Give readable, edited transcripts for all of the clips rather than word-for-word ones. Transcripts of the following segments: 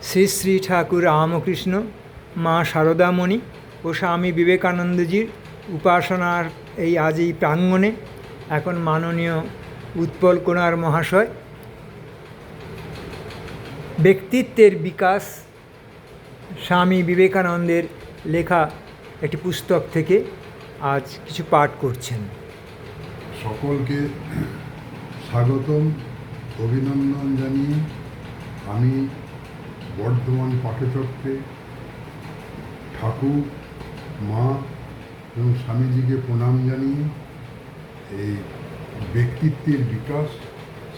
শ্রী শ্রী ঠাকুর রামকৃষ্ণ, মা শারদামণি ও স্বামী বিবেকানন্দজির উপাসনার আজ এই প্রাঙ্গণে এখন মাননীয় উৎপল কুমার মহাশয় ব্যক্তিত্বের বিকাশ স্বামী বিবেকানন্দের লেখা একটি পুস্তক থেকে আজ কিছু পাঠ করছেন। সকলকে স্বাগতম, অভিনন্দন জানিয়ে আমি বর্ধমান পাঠচক্রে ঠাকুর, মা এবং স্বামীজিকে প্রণাম জানিয়ে এই ব্যক্তিত্বের বিকাশ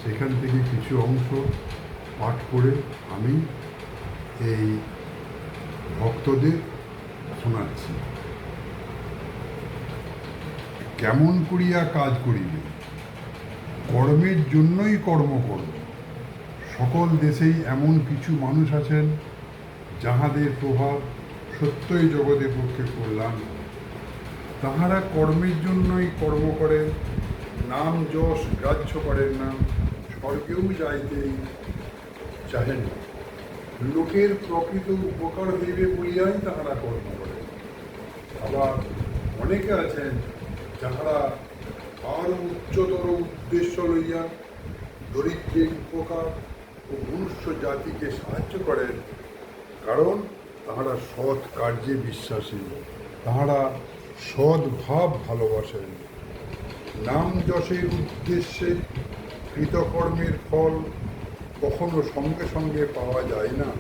সেখান থেকে কিছু অংশ পাঠ করে আমি এই ভক্তদের শোনাচ্ছি। কেমন করিয়া কাজ করিবে, কর্মের জন্যই কর্ম করব। সকল দেশেই এমন কিছু মানুষ আছেন যাহাদের প্রভাব সত্যই জগতের পক্ষে কল্যাণ। তাহারা কর্মের জন্যই কর্ম করেন, নাম যশ গ্রাহ্য করেন না, স্বর্গেও যাইতেই চাহেন না। লোকের প্রকৃত উপকার হইবে বলিয়াই তাহারা কর্ম করেন। আবার অনেকে আছেন যাহারা আরও উচ্চতর উদ্দেশ্য লইয়া দরিদ্রের উপকার ও মনুষ্য জাতিকে সাহায্য করেন, কারণ তাহারা সৎ কার্যে বিশ্বাসী, তাহারা সৎ ভাব ভালোবাসেন। নাম যশের উদ্দেশ্যে কৃতকর্মের ফল কখনো সঙ্গে সঙ্গে পাওয়া যায় না।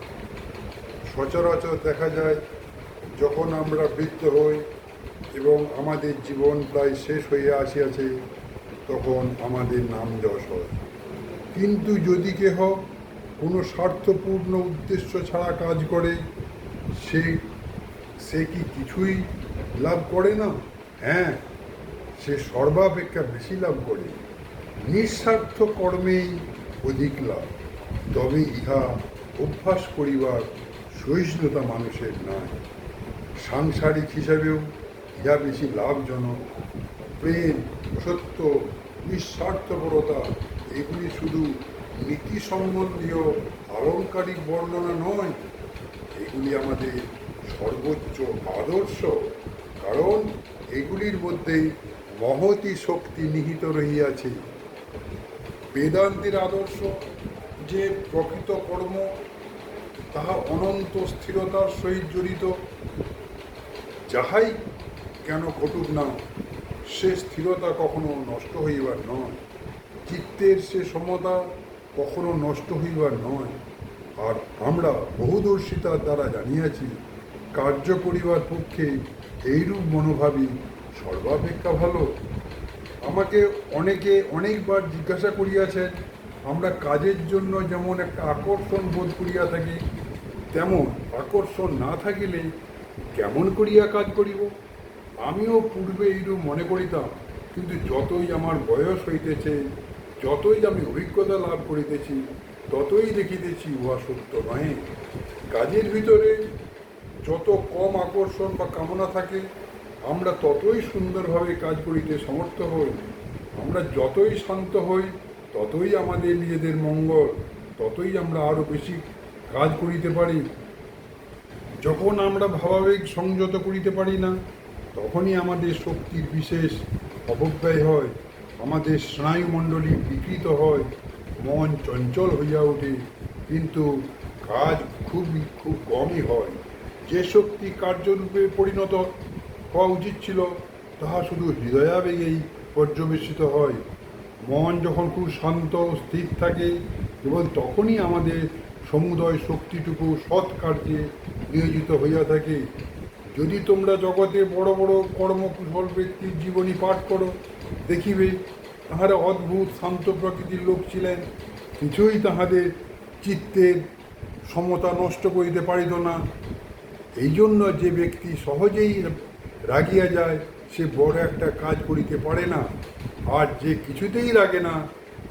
সচরাচর দেখা যায় যখন আমরা বৃদ্ধ হই এবং আমাদের জীবন প্রায় শেষ হইয়া আসিয়াছে, তখন আমাদের নাম যশ হয়। কিন্তু যদি কেহ কোনো স্বার্থপূর্ণ উদ্দেশ্য ছাড়া কাজ করে, সে কি কিছুই লাভ করে না? হ্যাঁ, সে সর্বাপেক্ষা বেশি লাভ করে। নিঃস্বার্থ কর্মেই অধিক লাভ, তবে ইহা অভ্যাস করিবার সহিষ্ণুতা মানুষের নয়। সাংসারিক হিসাবেও ইহা বেশি লাভজনক। প্রেম, সত্য, নিঃস্বার্থপরতা এগুলি শুধু নীতি সম্বন্ধীয় আলংকারিক বর্ণনা নয়, এগুলি আমাদের সর্বোচ্চ আদর্শ, কারণ এগুলির মধ্যেই মহতী শক্তি নিহিত রহিয়াছে। বেদান্তের আদর্শ যে প্রকৃত কর্ম তাহা অনন্ত স্থিরতার সহিত জড়িত। যাহাই কেন ঘটুক না, সে স্থিরতা কখনো নষ্ট হইবার নয়, চিত্তের সে সমতা কখনো নষ্ট হইবার নয়। আর আমরা বহুদর্শিতার দ্বারা জানিয়াছি, কার্য করিবার পক্ষে এইরূপ মনোভাবই সর্বাপেক্ষা ভালো। আমাকে অনেকে অনেকবার জিজ্ঞাসা করিয়াছেন, আমরা কাজের জন্য যেমন একটা আকর্ষণ বোধ করিয়া থাকি, তেমন আকর্ষণ না থাকিলে কেমন করিয়া কাজ করিব? আমিও পূর্বে এইরূপ মনে করিতাম, কিন্তু যতই আমার বয়স হইতেছে, যতই আমি অভিজ্ঞতা লাভ করিতেছি, ততই দেখিতেছি উহা সত্য নহে। কাজের ভিতরে যত কম আকর্ষণ বা কামনা থাকে, আমরা ততই সুন্দরভাবে কাজ করিতে সমর্থ হই। আমরা যতই শান্ত হই, ততই আমাদের নিজেদের মঙ্গল, ততই আমরা আরও বেশি কাজ করিতে পারি। যখন আমরা ভাবাবেগ সংযত করিতে পারি না, তখনই আমাদের শক্তির বিশেষ অপব্যয় হয়, আমাদের স্নায়ুমণ্ডলী বিকৃত হয়, মন চঞ্চল হইয়া ওঠে, কিন্তু কাজ খুব কমই হয়। যে শক্তি কার্যরূপে পরিণত হওয়া উচিত ছিল, তাহা শুধু হৃদয়াবেগেই পর্যবেসিত হয়। মন যখন খুব শান্ত স্থির থাকে, কেবল তখনই আমাদের সমুদয় শক্তিটুকু সৎ কার্যে নিয়োজিত হইয়া থাকে। যদি তোমরা জগতে বড় বড় কর্মকুশল ব্যক্তির জীবনী পাঠ করো, দেখিবে তাহারা অদ্ভুত শান্ত প্রকৃতির লোক ছিলেন। কিছুই তাহাদের চিত্তের সমতা নষ্ট করিতে পারিত না। এই জন্য যে ব্যক্তি সহজেই রাগিয়া যায়, সে বড় একটা কাজ করিতে পারে না। আর যে কিছুতেই রাগে না,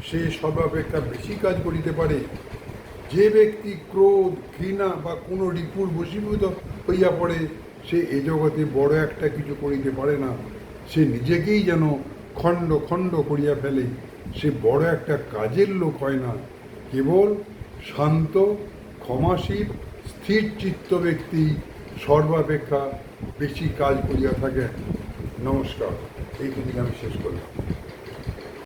সে সর্বাপেক্ষা বেশি কাজ করিতে পারে। যে ব্যক্তি ক্রোধ, ঘৃণা বা কোনো রিপুর বশীভূত হইয়া পড়ে, সে এ জগতে বড় একটা কিছু করিতে পারে না। সে নিজেকেই যেন খণ্ড খণ্ড করিয়া ফেলে। সে বড় একটা কাজের লোক হয় না, কেবল শান্ত ক্ষমাশীল স্থির চিত্ত ব্যক্তি সর্বাপেক্ষা বেশি কাজ করিয়া থাকেন। নমস্কার, এইটুকুই আমি শেষ করলাম।